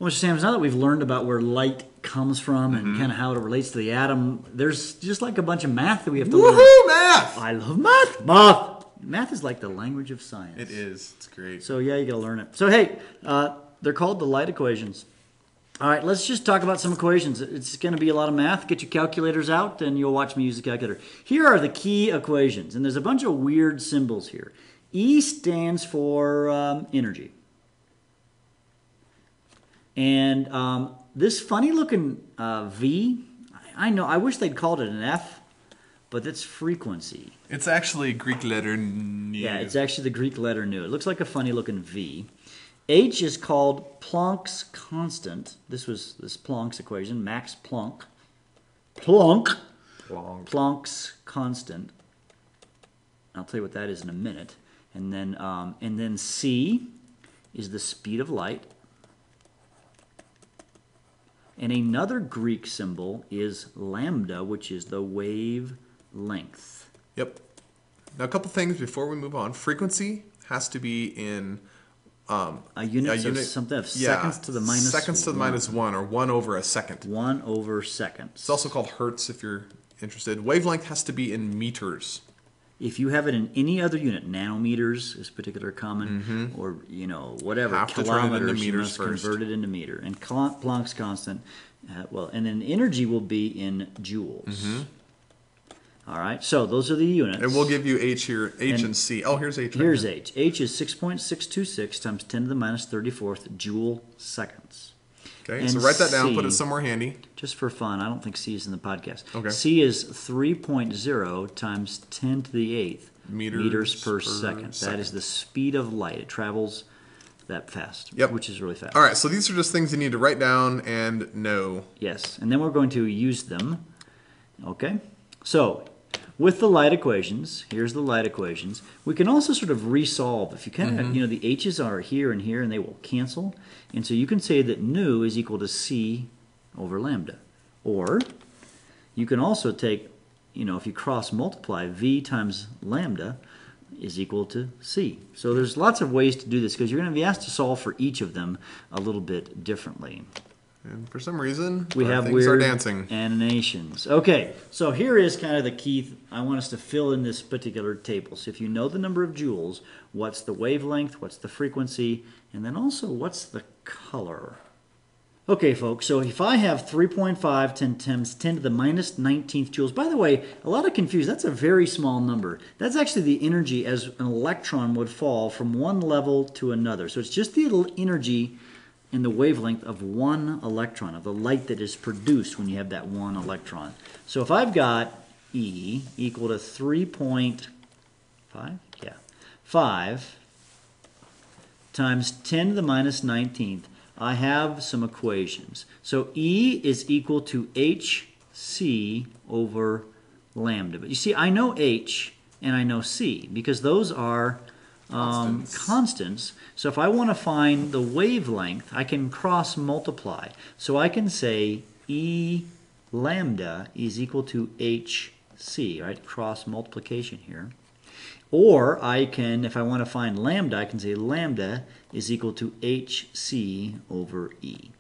Well, Mr. Sams, now that we've learned about where light comes from and kind of how it relates to the atom, there's just like a bunch of math that we have to learn. Woohoo, math! I love math. Math is like the language of science. It is. It's great. So yeah, you got to learn it. So hey, they're called the light equations. All right, let's just talk about some equations. It's going to be a lot of math. Get your calculators out, and you'll watch me use the calculator. Here are the key equations, and there's a bunch of weird symbols here. E stands for energy. And this funny-looking V, I know, I wish they'd called it an F, but that's frequency. It's actually a Greek letter nu. Yeah, it's actually the Greek letter nu. It looks like a funny-looking V. H is called Planck's constant. This was this Planck's equation, Max Planck. Planck's constant. I'll tell you what that is in a minute. And then C is the speed of light. And another Greek symbol is lambda, which is the wavelength. Yep. Now, a couple things before we move on. Frequency has to be in a unit of something of seconds to the minus seconds to the minus 1, or 1 over a second. 1 over seconds. It's also called hertz if you're interested. Wavelength has to be in meters. If you have it in any other unit, nanometers is particularly common, or whatever, have to turn it into kilometers, you meters must first. convert it into meter. And Planck's constant, and then energy will be in joules. All right, so those are the units. And we'll give you H here, H and C. Oh, here's H. Here's H. H is 6.626 times 10 to the minus 34th joule seconds. Okay, And so write that down, C, put it somewhere handy. just for fun, I don't think C is in the podcast. Okay. C is 3.0 times 10 to the 8th meters per second. That is the speed of light. It travels that fast, which is really fast. All right, so these are just things you need to write down and know. Yes, and then we're going to use them. Okay, so with the light equations, here's the light equations. We can also sort of resolve. If you kind of, the H's are here and here, and they will cancel. And so you can say that nu is equal to C over lambda. Or you can also take, if you cross multiply, V times lambda is equal to C. So there's lots of ways to do this, because you're going to be asked to solve for each of them a little bit differently. And for some reason, we have things weird are dancing. animations. Okay, so here is kind of the key. I want us to fill in this particular table. So if you know the number of joules, what's the wavelength, what's the frequency, and then also what's the color? Okay, folks, so if I have 3.5 times 10 to the minus 19th joules, by the way, a lot of confusion, that's a very small number. That's actually the energy as an electron would fall from one level to another. So it's just the energy in the wavelength of one electron, of the light that is produced when you have that one electron. So if I've got E equal to 3.5, 5 times 10 to the minus 19th, I have some equations. So E is equal to hc over lambda. But you see, I know H and I know C, because those are constants. So if I want to find the wavelength, I can cross multiply. So I can say E lambda is equal to hc, right? Cross multiplication here. Or I can, if I want to find lambda, I can say lambda is equal to hc over E.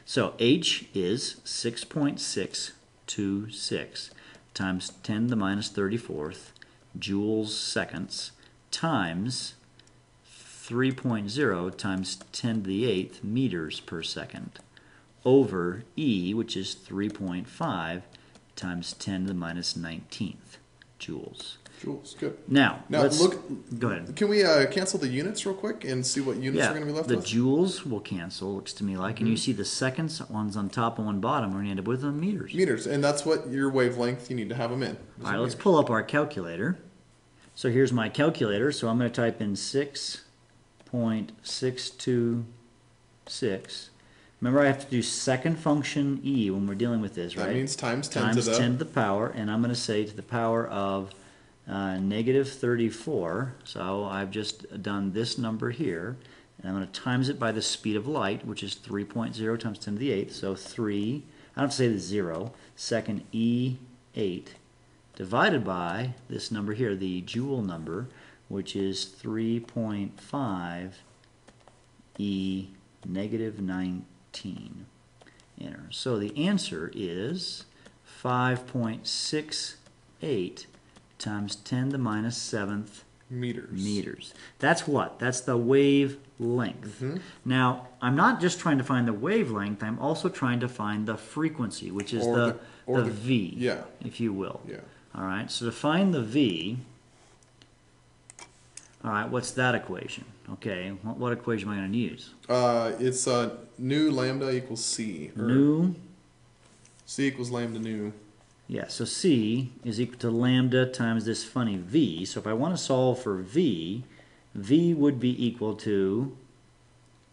So H is 6.626 times 10 to the minus 34th joules seconds times 3.0 times 10 to the 8th meters per second over E, which is 3.5 times 10 to the minus 19th joules. Joules, good. Now let's look. Go ahead. Can we cancel the units real quick and see what units are going to be left the with? joules will cancel, looks to me like, and you see the seconds, one's on top and one bottom, we're going to end up with meters. Meters, and that's what your wavelength, you need to have them in. All right, let's pull up our calculator. So here's my calculator, so I'm going to type in 6.626. Remember, I have to do second function E when we're dealing with this, right? That means times 10 times to the... 10 to the power, and I'm going to say to the power of negative 34. So I've just done this number here, and I'm going to times it by the speed of light, which is 3.0 times 10 to the 8th. So 3, I don't have to say the 0, second E8, divided by this number here, the joule number, which is 3.5 E negative 19. 14. Enter. So the answer is 5.68 times 10 to the minus 7th meters. That's what? That's the wavelength. Now, I'm not just trying to find the wavelength, I'm also trying to find the frequency, which is the V, if you will. All right, so to find the V, all right, what's that equation? Okay, what equation am I going to use? It's nu lambda equals C. Nu. C equals lambda nu. Yeah, so C is equal to lambda times this funny V. So if I want to solve for V, V would be equal to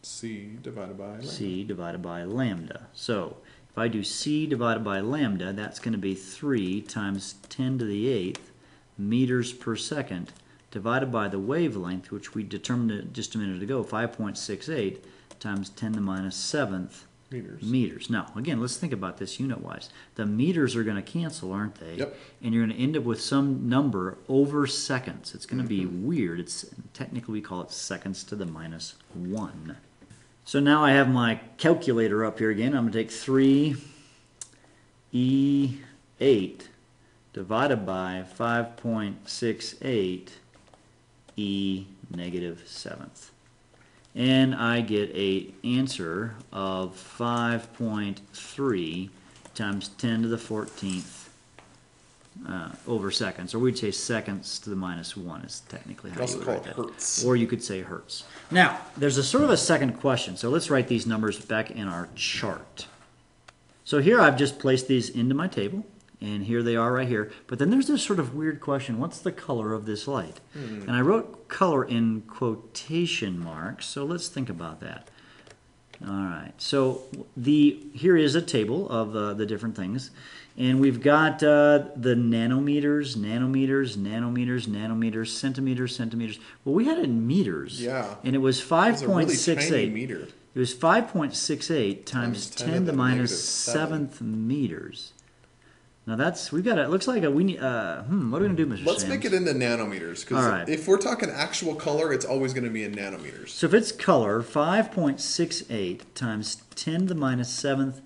C divided by lambda. C divided by lambda. So if I do C divided by lambda, that's going to be 3 times 10 to the 8th meters per second divided by the wavelength, which we determined just a minute ago, 5.68 times 10 to the minus 7th meters. Now, again, let's think about this unit-wise. The meters are going to cancel, aren't they? Yep. And you're going to end up with some number over seconds. It's going to be weird. It's technically, we call it seconds to the minus 1. So now I have my calculator up here again. I'm going to take 3E8 divided by 5.68 E negative 7th. And I get an answer of 5.3 times 10 to the 14th over seconds. Or we'd say seconds to the minus 1 is technically how you would write that. Hertz. Or you could say hertz. Now, there's a sort of a second question. So let's write these numbers back in our chart. So here I've just placed these into my table. And here they are right here. But then there's this sort of weird question. What's the color of this light? And I wrote color in quotation marks. So let's think about that. All right. So here is a table of the different things. And we've got the nanometers, centimeters. Well, we had it in meters. Yeah. And it was 5.68. It's a really tiny meter. It was 5.68 times 10 to the minus 7th meters. Now we've got it looks like we need, what are we going to do, Mr. Let's Sams? make it into nanometers, because if we're talking actual color, it's always going to be in nanometers. So if it's color, 5.68 times 10 to the minus 7th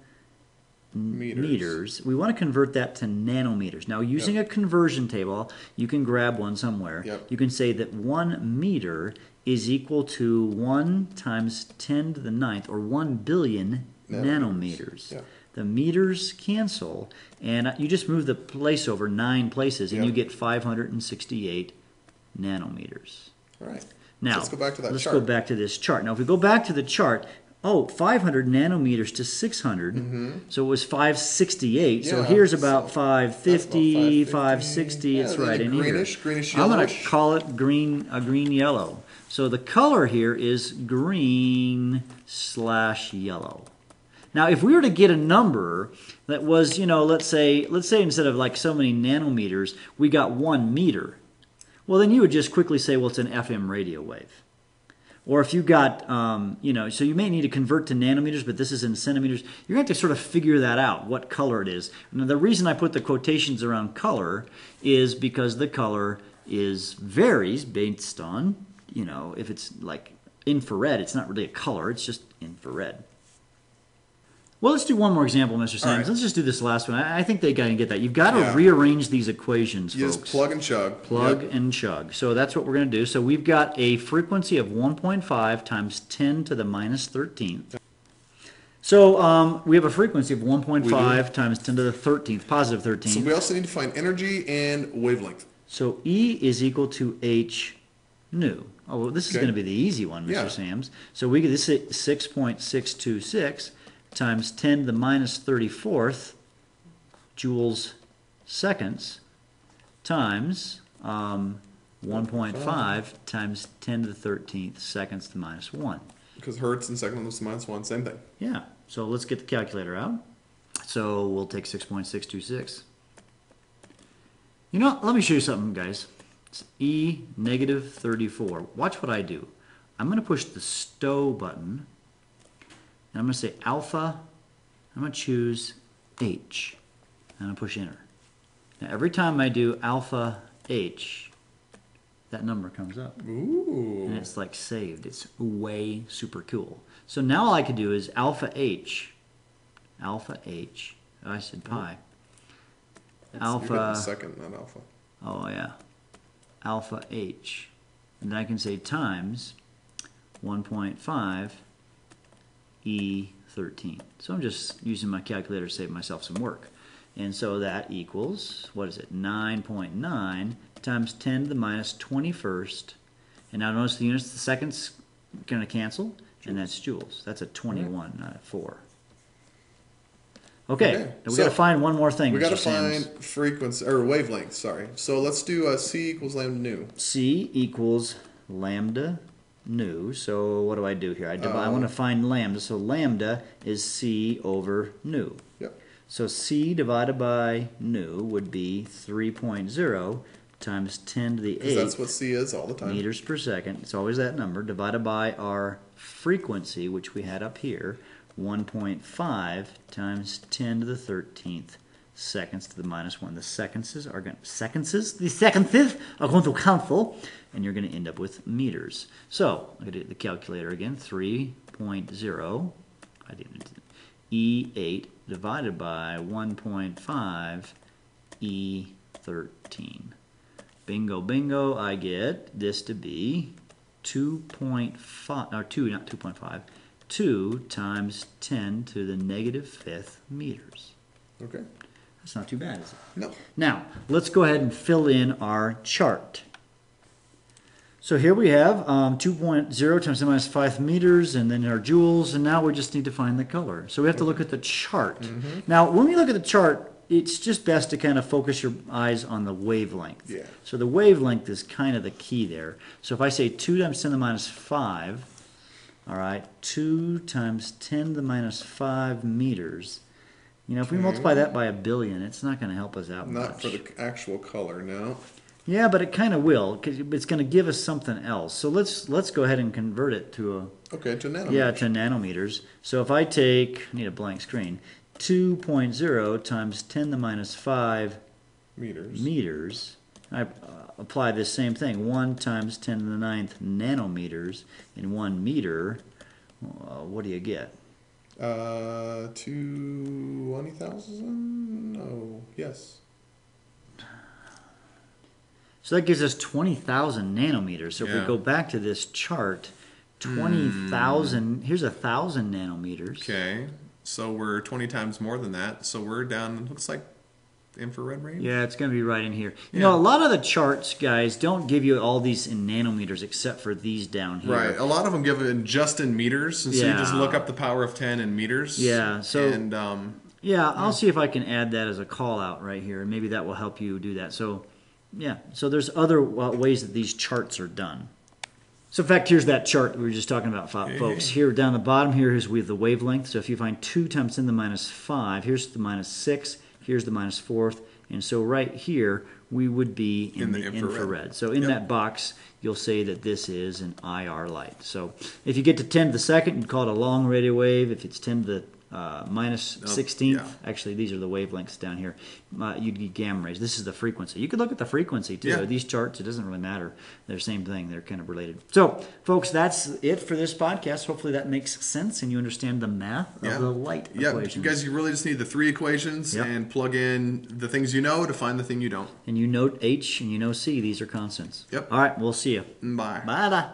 meters, we want to convert that to nanometers. Now using a conversion table, you can grab one somewhere. You can say that 1 meter is equal to 1 times 10 to the 9th, or 1 billion nanometers. The meters cancel, and you just move the place over 9 places, and you get 568 nanometers. All right. Now, let's go back to that let's chart. go back to this chart. Now, if we go back to the chart, 500 nanometers to 600, so it was 568. So here's about 550, 560. It's right in here. Greenish, I'm going yellowish. to call it green-yellow. So the color here is green/yellow. Now, if we were to get a number that was, let's say instead of like so many nanometers, we got 1 meter, well, then you would just quickly say, well, it's an FM radio wave. Or if you got, so you may need to convert to nanometers, but this is in centimeters. You're going to have to sort of figure that out, what color it is. Now, the reason I put the quotations around color is because the color varies based on, if it's like infrared, it's not really a color, it's just infrared. Well, let's do one more example, Mr. Sams. Right. Let's just do this last one. I think they got to get that. You've got to rearrange these equations, folks. Just plug and chug. Plug and chug. So that's what we're going to do. So we've got a frequency of 1.5 times 10 to the minus 13th. So we have a frequency of 1.5 times 10 to the 13th, positive 13th. So we also need to find energy and wavelength. So E is equal to H nu. Oh, well, this is going to be the easy one, Mr. Sams. So we get this is 6.626. times 10 to the minus 34th joules seconds times 1.5 times 10 to the 13th seconds to the minus 1. Because hertz and seconds to the minus 1, same thing. Yeah. So let's get the calculator out. So we'll take 6.626. Let me show you something, guys. It's E negative 34. Watch what I do. I'm going to push the stow button. And I'm going to say alpha, I'm going to choose H, and I'm going to push enter. Now every time I do alpha H, that number comes up. Ooh. And it's like saved. It's way super cool. So now all I could do is alpha H, I said pi. Alpha. You're getting the second, not alpha. Oh yeah. Alpha H. And then I can say times 1.5 E13. So I'm just using my calculator to save myself some work. And so that equals, what is it, 9.9 times 10 to the minus 21st. And now notice the units, the seconds going to cancel, and that's joules. That's a 21, not a 4. Okay, now we got to find one more thing. We got to Sims. find frequency, or wavelength, sorry. So let's do C equals lambda nu. C equals lambda nu. So what do I do here? I want to find lambda. So lambda is C over nu. Yep. So C divided by nu would be 3.0 times 10 to the 8th. That's what C is all the time. Meters per second. It's always that number divided by our frequency, which we had up here, 1.5 times 10 to the 13th seconds to the minus 1. The seconds are going to cancel, and you're going to end up with meters. So I'm going to do the calculator again. 3.0 E8 divided by 1.5 E13. Bingo, bingo, I get this to be 2.5, or 2, not 2.5, 2 times 10 to the negative 5th meters. Okay. That's not too bad, is it? No. Now, let's go ahead and fill in our chart. So here we have 2.0 times 10 minus 5 meters, and then our joules, and now we just need to find the color. So we have to look at the chart. Mm-hmm. Now, when we look at the chart, it's just best to kind of focus your eyes on the wavelength. Yeah. So the wavelength is kind of the key there. So if I say 2 times 10 to the minus 5, all right, 2 times 10 to the minus 5 meters. You know, if we multiply that by 1 billion, it's not going to help us out much. Not for the actual color, no. Yeah, but it kind of will, because it's going to give us something else. So let's go ahead and convert it to a... Okay, to nanometers. Yeah, to nanometers. So if I take, I need a blank screen, 2.0 times 10 to the minus 5 meters, I apply this same thing, 1 times 10 to the 9th nanometers in 1 meter. What do you get? 20,000? No, yes. So that gives us 20,000 nanometers. So if we go back to this chart, 20,000, here's 1,000 nanometers. Okay, so we're 20 times more than that. So we're down, looks like, infrared range? Yeah, it's going to be right in here. You know, a lot of the charts, guys, don't give you all these in nanometers except for these down here. Right. A lot of them give it just in meters. And so you just look up the power of 10 in meters. Yeah. So, and, I'll see if I can add that as a call out right here. And maybe that will help you do that. So, yeah. So there's other ways that these charts are done. So in fact, here's that chart we were just talking about, folks. Here down the bottom here is with the wavelength. So if you find 2 times 10 to the minus 5, here's the minus 6, here's the minus 4th, and so right here we would be in the infrared. So in that box, you'll say that this is an IR light. So if you get to 10 to the second, you'd call it a long radio wave. If it's 10 to the minus 16th, actually these are the wavelengths down here, you'd get gamma rays. This is the frequency. You could look at the frequency too. These charts, it doesn't really matter. They're the same thing. They're kind of related. So folks, that's it for this podcast. Hopefully that makes sense and you understand the math of the light equations. You guys, you really just need the 3 equations and plug in the things you know to find the thing you don't. And you note H and you know C. These are constants. Yep. All right, we'll see you. Bye. Bye-bye.